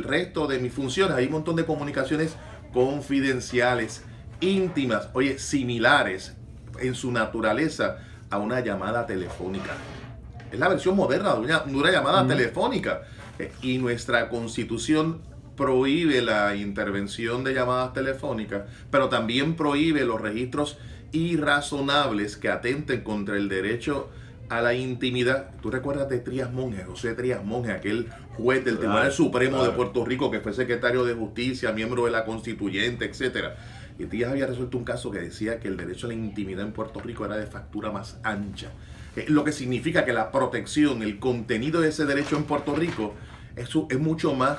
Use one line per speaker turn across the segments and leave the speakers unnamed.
resto de mis funciones hay un montón de comunicaciones confidenciales, íntimas, oye, similares en su naturaleza a una llamada telefónica. Es la versión moderna de una llamada telefónica. Y nuestra Constitución prohíbe la intervención de llamadas telefónicas, pero también prohíbe los registros irrazonables que atenten contra el derecho a la intimidad. ¿Tú recuerdas de Trías Monge, José Trías Monge, aquel juez del Tribunal Supremo de Puerto Rico que fue secretario de Justicia, miembro de la Constituyente, etcétera? Y Trías había resuelto un caso que decía que el derecho a la intimidad en Puerto Rico era de factura más ancha. Lo que significa que la protección, el contenido de ese derecho en Puerto Rico es mucho más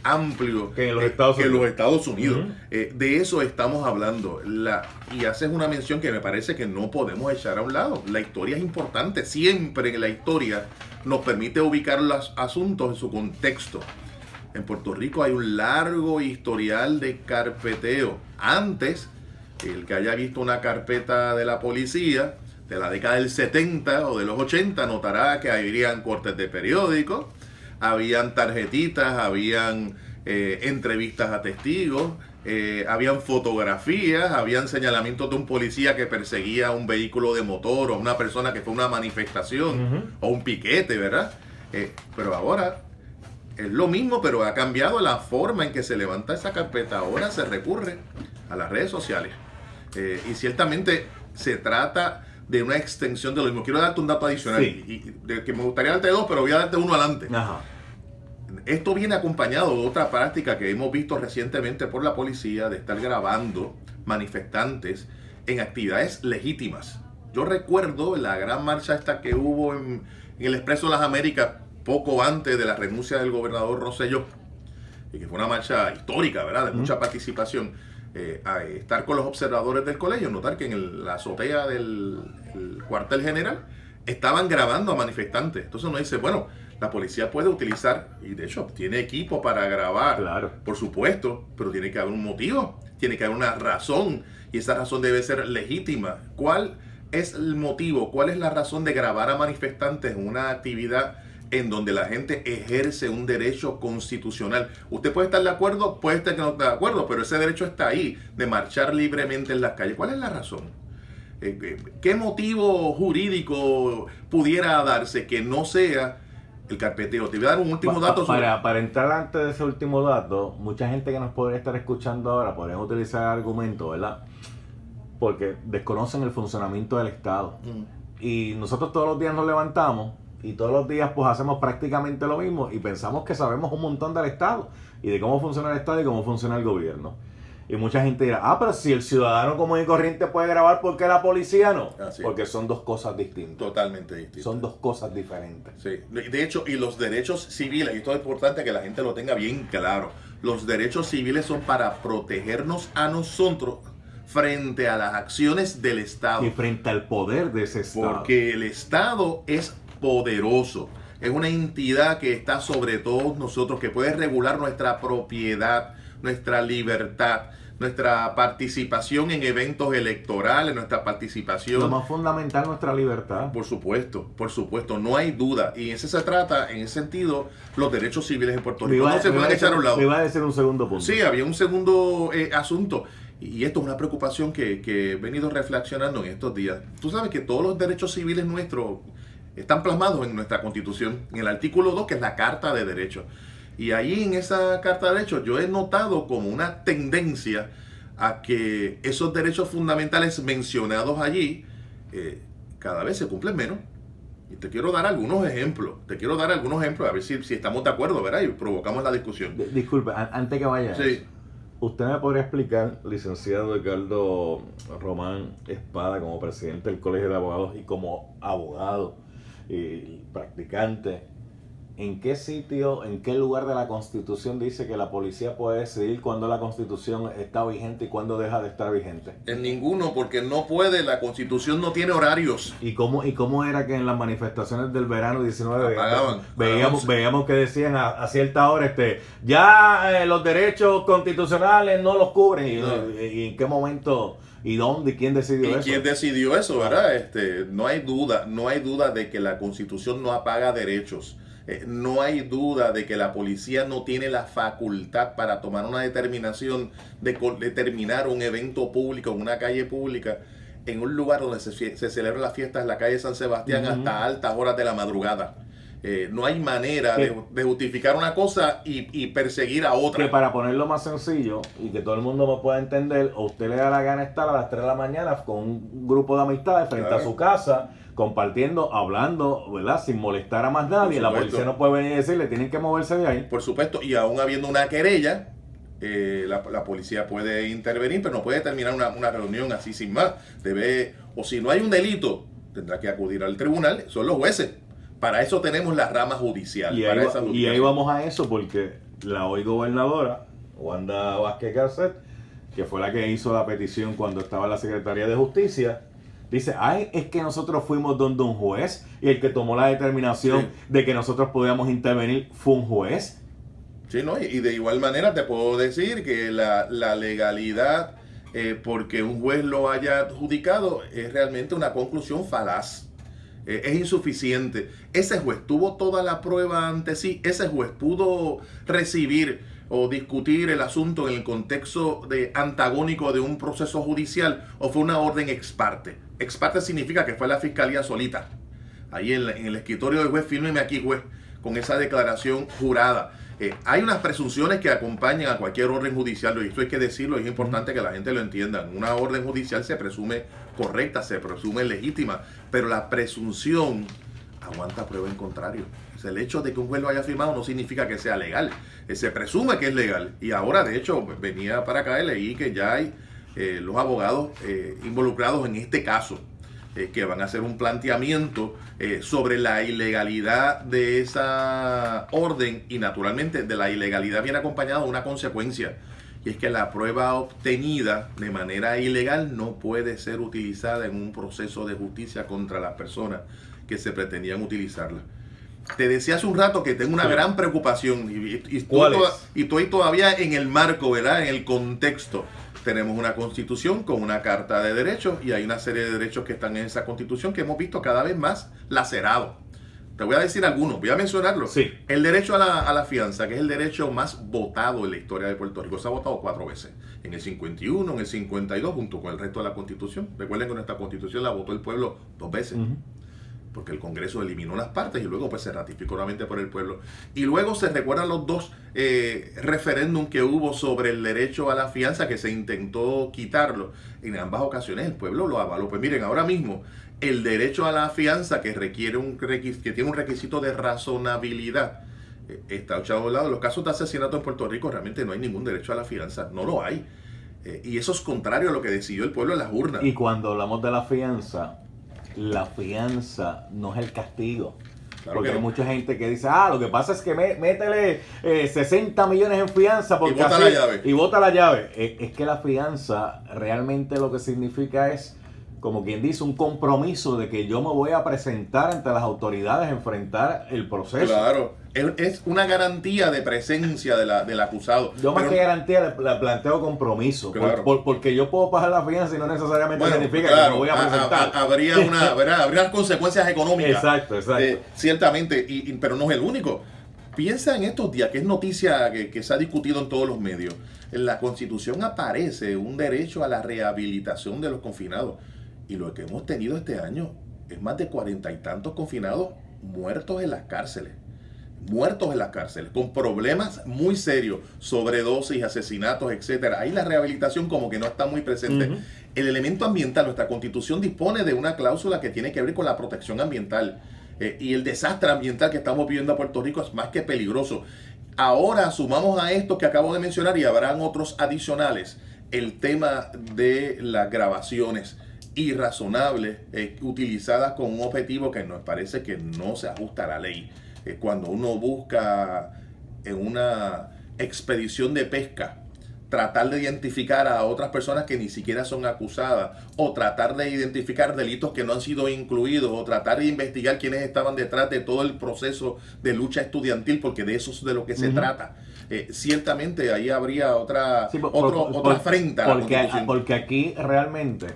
amplio
que en los Estados Unidos.
De eso estamos hablando. Y haces una mención que me parece que no podemos echar a un lado. La historia es importante. Siempre la historia nos permite ubicar los asuntos en su contexto. En Puerto Rico hay un largo historial de carpeteo. Antes, el que haya visto una carpeta de la policía de la década del 70 o de los 80 notará que habrían cortes de periódicos, habían tarjetitas, habían entrevistas a testigos, habían fotografías, habían señalamientos de un policía que perseguía un vehículo de motor o una persona que fue a una manifestación o un piquete, ¿verdad? Pero ahora es lo mismo, pero ha cambiado la forma en que se levanta esa carpeta. Ahora se recurre a las redes sociales. Y ciertamente se trata de una extensión de lo mismo. Quiero darte un dato adicional, que me gustaría darte dos, pero voy a darte uno adelante.
Ajá.
Esto viene acompañado de otra práctica que hemos visto recientemente por la policía, de estar grabando manifestantes en actividades legítimas. Yo recuerdo la gran marcha esta que hubo en el Expreso de las Américas poco antes de la renuncia del gobernador Rosselló, y que fue una marcha histórica, ¿verdad?, de mucha participación. A estar con los observadores del colegio, notar que en la azotea del cuartel general estaban grabando a manifestantes. Entonces uno dice, bueno, la policía puede utilizar, y de hecho tiene equipo para grabar,
claro,
por supuesto, pero tiene que haber un motivo, tiene que haber una razón, y esa razón debe ser legítima. ¿Cuál es el motivo? ¿Cuál es la razón de grabar a manifestantes en una actividad en donde la gente ejerce un derecho constitucional? Usted puede estar de acuerdo, puede estar que no esté de acuerdo, pero ese derecho está ahí, de marchar libremente en las calles. ¿Cuál es la razón? ¿Qué motivo jurídico pudiera darse que no sea el carpeteo? Te voy a dar un último dato.
Para entrar antes de ese último dato, mucha gente que nos podría estar escuchando ahora podrían utilizar el argumento, ¿verdad? Porque desconocen el funcionamiento del Estado. Y nosotros todos los días nos levantamos y todos los días pues hacemos prácticamente lo mismo y pensamos que sabemos un montón del Estado y de cómo funciona el Estado y cómo funciona el gobierno. Y mucha gente dirá, pero si el ciudadano común y corriente puede grabar, ¿por qué la policía no? Porque son dos cosas distintas.
Totalmente distintas.
Son dos cosas diferentes.
Sí. De hecho, y los derechos civiles, y esto es importante que la gente lo tenga bien claro, los derechos civiles son para protegernos a nosotros frente a las acciones del Estado.
Y frente al poder de ese Estado.
Porque el Estado es poderoso. Es una entidad que está sobre todos nosotros, que puede regular nuestra propiedad, nuestra libertad, nuestra participación en eventos electorales, nuestra participación...
Lo más fundamental, nuestra libertad.
Por supuesto, no hay duda. Y en eso se trata, en ese sentido, los derechos civiles en Puerto Rico. No se pueden echar a un lado.
Me iba a decir un segundo punto.
Sí, había un segundo asunto. Y esto es una preocupación que he venido reflexionando en estos días. Tú sabes que todos los derechos civiles nuestros están plasmados en nuestra Constitución, en el artículo 2, que es la Carta de Derechos. Y ahí en esa Carta de Derechos yo he notado como una tendencia a que esos derechos fundamentales mencionados allí cada vez se cumplen menos. Y te quiero dar algunos ejemplos. A ver si estamos de acuerdo, ¿verdad? Y provocamos la discusión.
Disculpe, antes que vaya.
Sí.
¿Usted me podría explicar, licenciado Edgardo Román Espada, como presidente del Colegio de Abogados y como abogado y practicante, en qué sitio, en qué lugar de la Constitución dice que la policía puede decidir cuándo la Constitución está vigente y cuándo deja de estar vigente?
En ninguno, porque no puede, la Constitución no tiene horarios.
¿Y cómo era que en las manifestaciones del verano 19
apagaban,
veíamos que decían a cierta hora ya los derechos constitucionales no los cubren? ¿Y en qué momento? ¿Y dónde? ¿Quién decidió eso?
¿Quién decidió eso, verdad? No hay duda de que la Constitución no apaga derechos. No hay duda de que la policía no tiene la facultad para tomar una determinación de determinar un evento público en una calle pública, en un lugar donde se celebran las fiestas en la calle San Sebastián hasta altas horas de la madrugada. No hay manera de justificar una cosa y perseguir a otra.
Que para ponerlo más sencillo y que todo el mundo me pueda entender, o usted le da la gana estar a las 3 de la mañana con un grupo de amistades frente a su casa, compartiendo, hablando, ¿verdad? Sin molestar a más nadie. La policía no puede venir y decirle, tienen que moverse de ahí.
Por supuesto, y aún habiendo una querella, la policía puede intervenir, pero no puede terminar una reunión así sin más. O si no hay un delito, tendrá que acudir al tribunal, son los jueces. Para eso tenemos la rama judicial.
Y ahí vamos a eso porque la hoy gobernadora, Wanda Vázquez Garcet, que fue la que hizo la petición cuando estaba en la Secretaría de Justicia, dice, es que nosotros fuimos donde un juez y el que tomó la determinación de que nosotros podíamos intervenir fue un juez.
Sí, ¿no? Y de igual manera te puedo decir que la legalidad, porque un juez lo haya adjudicado, es realmente una conclusión falaz. Es insuficiente. Ese juez tuvo toda la prueba ante sí. Ese juez pudo recibir o discutir el asunto en el contexto antagónico de un proceso judicial, o fue una orden ex parte. Ex parte significa que fue la fiscalía solita. Ahí en el escritorio del juez, fírmeme aquí, juez, con esa declaración jurada. Hay unas presunciones que acompañan a cualquier orden judicial, y esto hay que decirlo, es importante que la gente lo entienda. Una orden judicial se presume correcta, se presume legítima, pero la presunción aguanta prueba en contrario. El hecho de que un juez lo haya firmado no significa que sea legal. Se presume que es legal. Y ahora, de hecho, venía para acá y leí que ya hay los abogados involucrados en este caso, que van a hacer un planteamiento sobre la ilegalidad de esa orden, y naturalmente de la ilegalidad viene acompañada de una consecuencia, y es que la prueba obtenida de manera ilegal no puede ser utilizada en un proceso de justicia contra las personas que se pretendían utilizarla. Te decía hace un rato que tengo una gran preocupación y estoy todavía en el marco, ¿verdad? En el contexto. Tenemos una constitución con una carta de derechos, y hay una serie de derechos que están en esa constitución que hemos visto cada vez más lacerados. Te voy a decir algunos, voy a mencionarlos.
Sí.
El derecho a la fianza, que es el derecho más votado en la historia de Puerto Rico. Se ha votado 4 veces. En el 51, en el 52, junto con el resto de la constitución. Recuerden que nuestra constitución la votó el pueblo 2 veces. Porque el Congreso eliminó las partes y luego pues se ratificó nuevamente por el pueblo. Y luego se recuerdan los 2 referéndum que hubo sobre el derecho a la fianza, que se intentó quitarlo. En ambas ocasiones el pueblo lo avaló. Pues miren, ahora mismo el derecho a la fianza, que requiere que tiene un requisito de razonabilidad, está echado a un lado. En los casos de asesinato en Puerto Rico realmente no hay ningún derecho a la fianza, no lo hay. Y eso es contrario a lo que decidió el pueblo en las urnas.
Y cuando hablamos de la fianza no es el castigo. Claro, porque hay mucha gente que dice, lo que pasa es que métele 60 millones en fianza porque
y bota la llave.
Es que la fianza realmente lo que significa es, como quien dice, un compromiso de que yo me voy a presentar ante las autoridades, enfrentar el proceso.
Claro, es una garantía de presencia del acusado.
Yo más que garantía le planteo compromiso.
Claro.
Porque yo puedo pagar la fianza y no necesariamente significa que me voy a presentar.
Habría consecuencias económicas.
Exacto.
Ciertamente, pero no es el único. Piensa en estos días, que es noticia que se ha discutido en todos los medios. En la Constitución aparece un derecho a la rehabilitación de los confinados. Y lo que hemos tenido este año es más de 40 y tantos confinados muertos en las cárceles. Con problemas muy serios, sobredosis, asesinatos, etcétera. Ahí la rehabilitación como que no está muy presente. El elemento ambiental, nuestra Constitución dispone de una cláusula que tiene que ver con la protección ambiental. Y el desastre ambiental que estamos viviendo en Puerto Rico es más que peligroso. Ahora sumamos a esto que acabo de mencionar, y habrán otros adicionales, el tema de las grabaciones irrazonables utilizadas con un objetivo que nos parece que no se ajusta a la ley. Cuando uno busca en una expedición de pesca tratar de identificar a otras personas que ni siquiera son acusadas, o tratar de identificar delitos que no han sido incluidos, o tratar de investigar quiénes estaban detrás de todo el proceso de lucha estudiantil, porque de eso es de lo que se trata. Ciertamente ahí habría otra afrenta a la Constitución.
Porque aquí realmente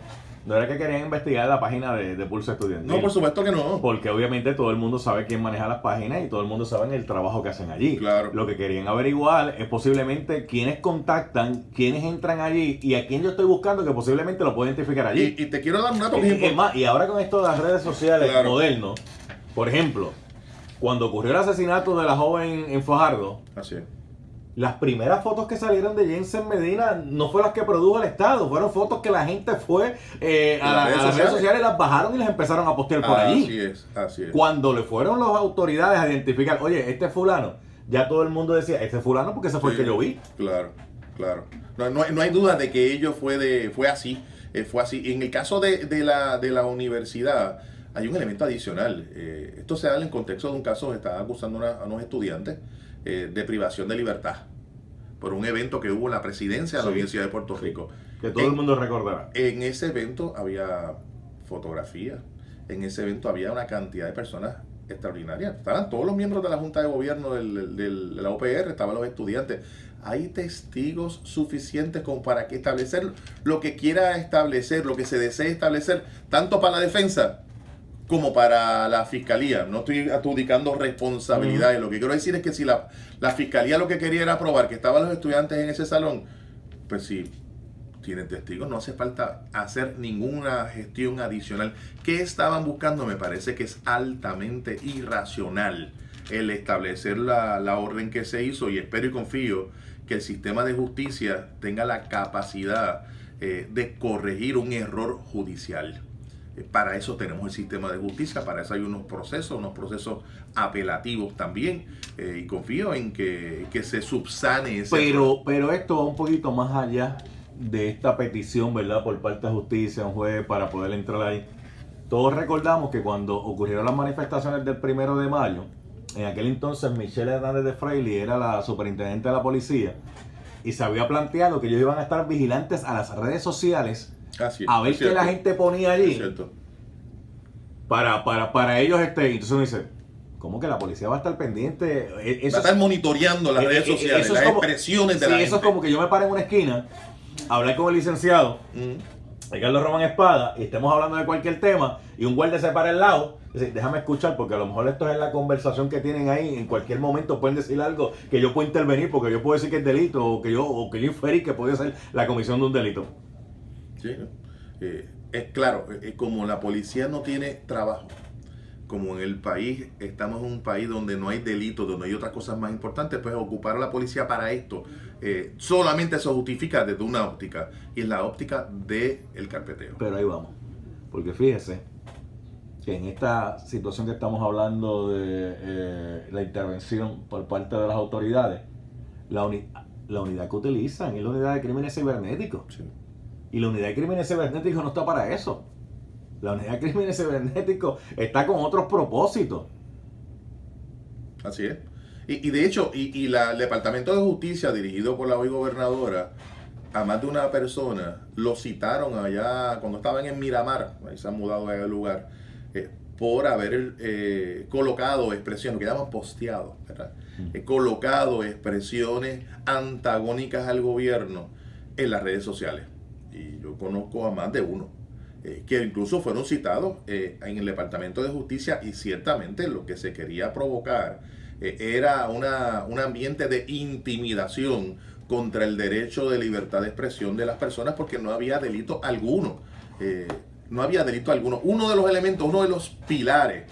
no era que querían investigar la página de Pulso Estudiantil.
No, por supuesto que no.
Porque obviamente todo el mundo sabe quién maneja las páginas y todo el mundo sabe el trabajo que hacen allí.
Claro.
Lo que querían averiguar es posiblemente quiénes contactan, quiénes entran allí y a quién yo estoy buscando que posiblemente lo pueda identificar allí.
Y te quiero dar un dato
y ahora con esto de las redes sociales modernos, por ejemplo, cuando ocurrió el asesinato de la joven en Fajardo,
así es.
Las primeras fotos que salieron de Jensen Medina no fueron las que produjo el Estado, fueron fotos que la gente fue a las redes sociales, las bajaron y las empezaron a postear por allí.
Así es.
Cuando le fueron las autoridades a identificar, oye, este fulano, ya todo el mundo decía, este fulano porque ese fue el que yo vi.
Claro. No hay duda de que ello fue así. Fue así. En el caso de la universidad, hay un elemento adicional. Esto se da en el contexto de un caso que estaban acusando a unos estudiantes de privación de libertad por un evento que hubo en la presidencia de la Universidad de Puerto Rico.
Que todo el mundo recordará.
En ese evento había fotografías, en ese evento había una cantidad de personas extraordinarias. Estaban todos los miembros de la Junta de Gobierno de la UPR, estaban los estudiantes. Hay testigos suficientes como para que establecer lo que quiera establecer, lo que se desee establecer, tanto para la defensa como para la fiscalía. No estoy adjudicando responsabilidades. Lo que quiero decir es que si la fiscalía lo que quería era probar que estaban los estudiantes en ese salón, pues si tienen testigos, no hace falta hacer ninguna gestión adicional. ¿Qué estaban buscando? Me parece que es altamente irracional el establecer la orden que se hizo, y espero y confío que el sistema de justicia tenga la capacidad de corregir un error judicial. Para eso tenemos el sistema de justicia, para eso hay unos procesos apelativos también, y confío en que se subsane ese
pero esto va un poquito más allá de esta petición, ¿verdad?, por parte de justicia, un juez, para poder entrar ahí. Todos recordamos que cuando ocurrieron las manifestaciones del 1 de mayo, en aquel entonces Michelle Hernández de Freily era la superintendente de la policía y se había planteado que ellos iban a estar vigilantes a las redes sociales a ver qué la gente ponía allí para ellos. Entonces uno dice, ¿cómo que la policía va a estar pendiente?
Va a estar monitoreando las redes sociales, las expresiones de la gente.
Eso es como que yo me pare en una esquina, hablar con el licenciado Ricardo Román Espada, y estemos hablando de cualquier tema, y un guardia se para al lado, y dice, déjame escuchar, porque a lo mejor esto es la conversación que tienen ahí, en cualquier momento pueden decir algo que yo puedo intervenir, porque yo puedo decir que es delito, o que yo inferí que puede ser la comisión de un delito.
Sí, es claro, como la policía no tiene trabajo, como en el país, estamos en un país donde no hay delitos, donde hay otras cosas más importantes, pues ocupar a la policía para esto, solamente se justifica desde una óptica, y es la óptica del carpeteo.
Pero ahí vamos, porque fíjese que en esta situación que estamos hablando de la intervención por parte de las autoridades, la unidad que utilizan es la unidad de crímenes cibernéticos.
Sí.
Y la unidad de crímenes cibernéticos no está para eso. La unidad de crímenes cibernéticos está con otros propósitos.
Así es. Y de hecho, el Departamento de Justicia, dirigido por la hoy gobernadora, a más de una persona, lo citaron allá cuando estaban en Miramar, ahí se han mudado a ese lugar, por haber colocado expresiones, lo que llaman posteado, ¿verdad? Colocado expresiones antagónicas al gobierno en las redes sociales. Y yo conozco a más de uno que incluso fueron citados en el Departamento de Justicia, y ciertamente lo que se quería provocar era un ambiente de intimidación contra el derecho de libertad de expresión de las personas, porque no había delito alguno. Uno de los elementos, uno de los pilares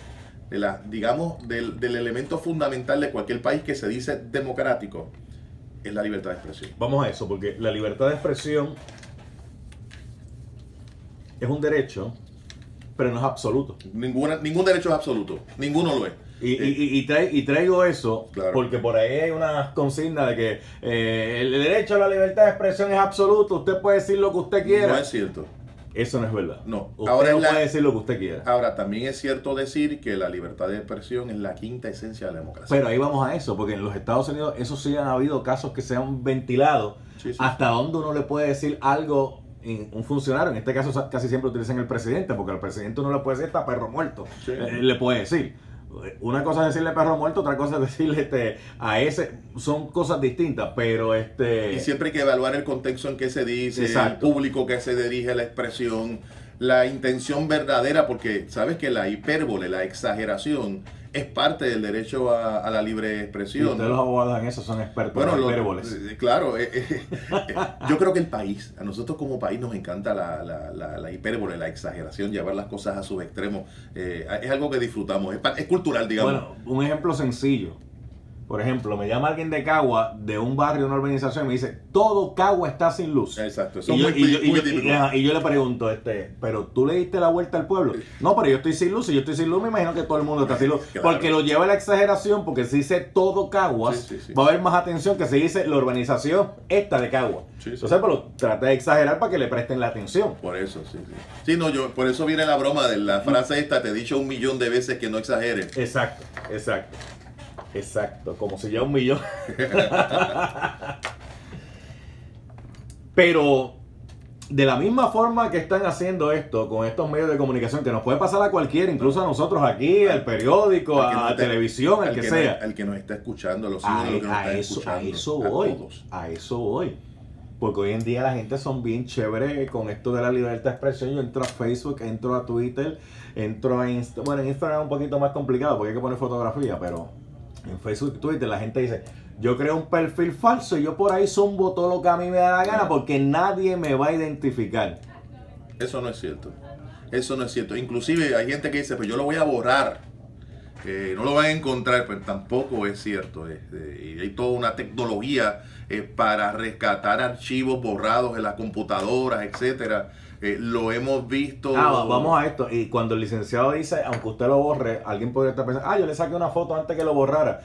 del elemento fundamental de cualquier país que se dice democrático es la libertad de expresión.
Vamos a eso, porque la libertad de expresión es un derecho, pero no es absoluto.
Ningún derecho es absoluto, ninguno lo es.
Y traigo eso, claro, porque por ahí hay una consigna de que el derecho a la libertad de expresión es absoluto, usted puede decir lo que usted quiera.
No es cierto.
Eso no es verdad.
No.
Usted ahora no puede decir lo que usted quiera.
Ahora, también es cierto decir que la libertad de expresión es la quinta esencia de la democracia.
Pero ahí vamos a eso, porque en los Estados Unidos, eso sí han habido casos que se han ventilado. Sí. Hasta dónde uno le puede decir algo un funcionario, en este caso casi siempre utilizan el presidente, porque al presidente uno le puede decir está perro muerto, sí. Le puede decir. Una cosa es decirle perro muerto, otra cosa es decirle a ese, son cosas distintas, pero
Y siempre hay que evaluar el contexto en que se dice, exacto, el público que se dirige a la expresión, la intención verdadera, porque sabes que la hipérbole, la exageración, es parte del derecho a la libre
Y
expresión.
ustedes
¿no?
los abogados en eso son expertos
Bueno,
en hipérboles.
claro, yo creo que el país, a nosotros como país nos encanta la hipérbole, la exageración, llevar las cosas a sus extremos. Es algo que disfrutamos, es cultural, digamos.
Bueno, un ejemplo sencillo. Por ejemplo, me llama alguien de Cagua, de un barrio, una urbanización, y me dice, todo Cagua está sin luz.
Exacto, eso
Y yo,
es muy típico.
y yo le pregunto, pero tú le diste la vuelta al pueblo. No, pero yo estoy sin luz, y yo estoy sin luz, me imagino que todo el mundo está sin luz.
Claro.
Porque lo lleva a la exageración, porque si dice todo Caguas,
Sí.
va a haber más atención que si dice la urbanización esta de Cagua.
Sí.
Entonces, pero trata de exagerar para que le presten la atención.
Por eso, sí. Sí, no, por eso viene la broma de la frase esta, te he dicho 1.000.000 de veces que no exageres.
Exacto, como si ya 1.000.000. Pero de la misma forma que están haciendo esto con estos medios de comunicación, que nos puede pasar a cualquiera, incluso a nosotros aquí, al periódico, a televisión, al que sea.
Al que nos está escuchando, los hijos de los que nos están escuchando.
A eso voy. Porque hoy en día la gente son bien chévere con esto de la libertad de expresión. Yo entro a Facebook, entro a Twitter, entro a Instagram. Bueno, en Instagram es un poquito más complicado porque hay que poner fotografía, pero en Facebook y Twitter la gente dice, yo creo un perfil falso y yo por ahí zumbo todo lo que a mí me da la gana porque nadie me va a identificar.
Eso no es cierto. Eso no es cierto. Inclusive hay gente que dice, pues yo lo voy a borrar. No lo van a encontrar, pero tampoco es cierto. Y hay toda una tecnología para rescatar archivos borrados en las computadoras, etcétera. Lo hemos visto.
Vamos a esto. Y cuando el licenciado dice, aunque usted lo borre, alguien podría estar pensando, yo le saqué una foto antes que lo borrara.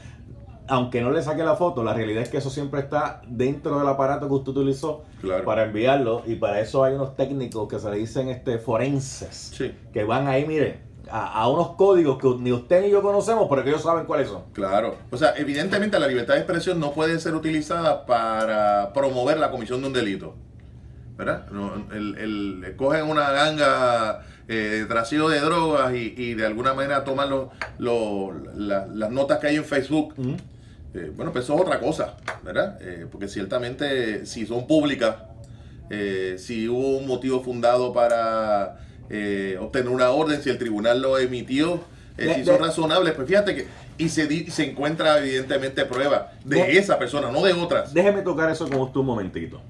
Aunque no le saque la foto, la realidad es que eso siempre está dentro del aparato que usted utilizó para enviarlo. Y para eso hay unos técnicos que se le dicen forenses, que van ahí, mire, a unos códigos que ni usted ni yo conocemos, pero que ellos saben cuáles son.
Claro. O sea, evidentemente la libertad de expresión no puede ser utilizada para promover la comisión de un delito, ¿verdad? Cogen una ganga de trasiego de drogas y de alguna manera toman las notas que hay en Facebook. Bueno, pues eso es otra cosa, ¿verdad? Porque ciertamente si son públicas, si hubo un motivo fundado para obtener una orden, si el tribunal lo emitió, si son razonables, pues fíjate que y se encuentra evidentemente prueba de esa persona, no de otras.
Déjeme tocar eso con usted un momentito,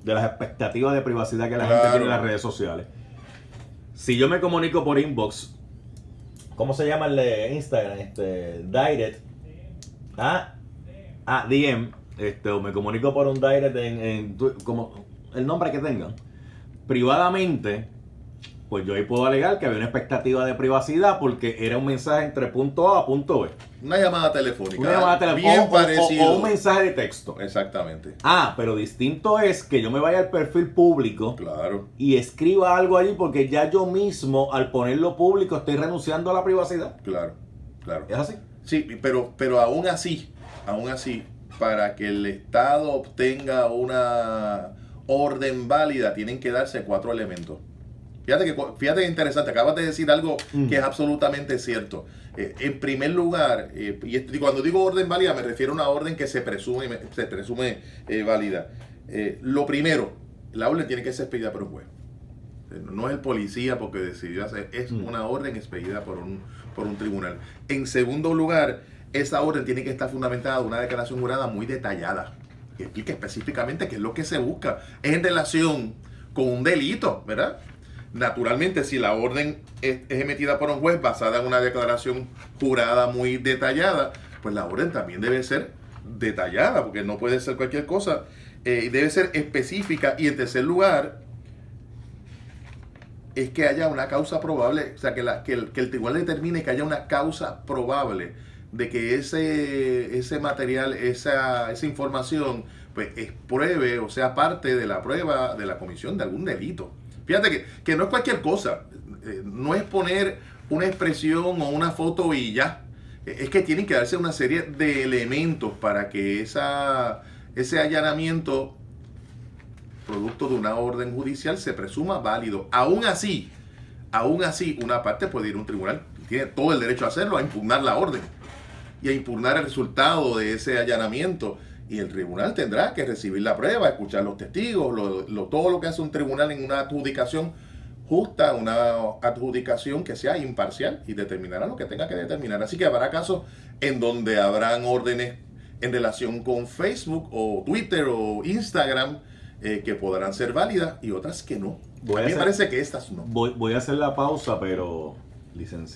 de las expectativas de privacidad que la gente tiene en las redes sociales. Si yo me comunico por inbox, ¿cómo se llama el de Instagram? Direct, DM, o me comunico por un direct como el nombre que tengan, privadamente, pues yo ahí puedo alegar que había una expectativa de privacidad porque era un mensaje entre punto A a punto B.
Una llamada telefónica.
Bien parecido. O un mensaje de texto.
Exactamente.
Pero distinto es que yo me vaya al perfil público y escriba algo allí porque ya yo mismo, al ponerlo público, estoy renunciando a la privacidad.
Claro.
¿Es así?
Sí, pero aún así, para que el Estado obtenga una orden válida, tienen que darse 4 elementos. Fíjate que interesante, acabas de decir algo que es absolutamente cierto. En primer lugar, y cuando digo orden válida me refiero a una orden que se presume válida. Lo primero, la orden tiene que ser expedida por un juez. No es el policía porque decidió hacer, es una orden expedida por un tribunal. En segundo lugar, esa orden tiene que estar fundamentada en una declaración jurada muy detallada, que explique específicamente qué es lo que se busca. Es en relación con un delito, ¿verdad? Naturalmente, si la orden es emitida por un juez basada en una declaración jurada muy detallada, pues la orden también debe ser detallada, porque no puede ser cualquier cosa, debe ser específica. Y en tercer lugar, es que haya una causa probable, o sea, que el tribunal determine que haya una causa probable de que ese material, esa información, pues pruebe o sea parte de la prueba de la comisión de algún delito. Fíjate que no es cualquier cosa, no es poner una expresión o una foto y ya. Es que tienen que darse una serie de elementos para que ese allanamiento, producto de una orden judicial, se presuma válido. Aún así, una parte puede ir a un tribunal, tiene todo el derecho a hacerlo, a impugnar la orden y a impugnar el resultado de ese allanamiento. Y el tribunal tendrá que recibir la prueba, escuchar los testigos, todo lo que hace un tribunal en una adjudicación justa, una adjudicación que sea imparcial y determinará lo que tenga que determinar. Así que habrá casos en donde habrán órdenes en relación con Facebook o Twitter o Instagram que podrán ser válidas y otras que no. A mí me parece que estas no.
Voy a hacer la pausa, pero licenciado.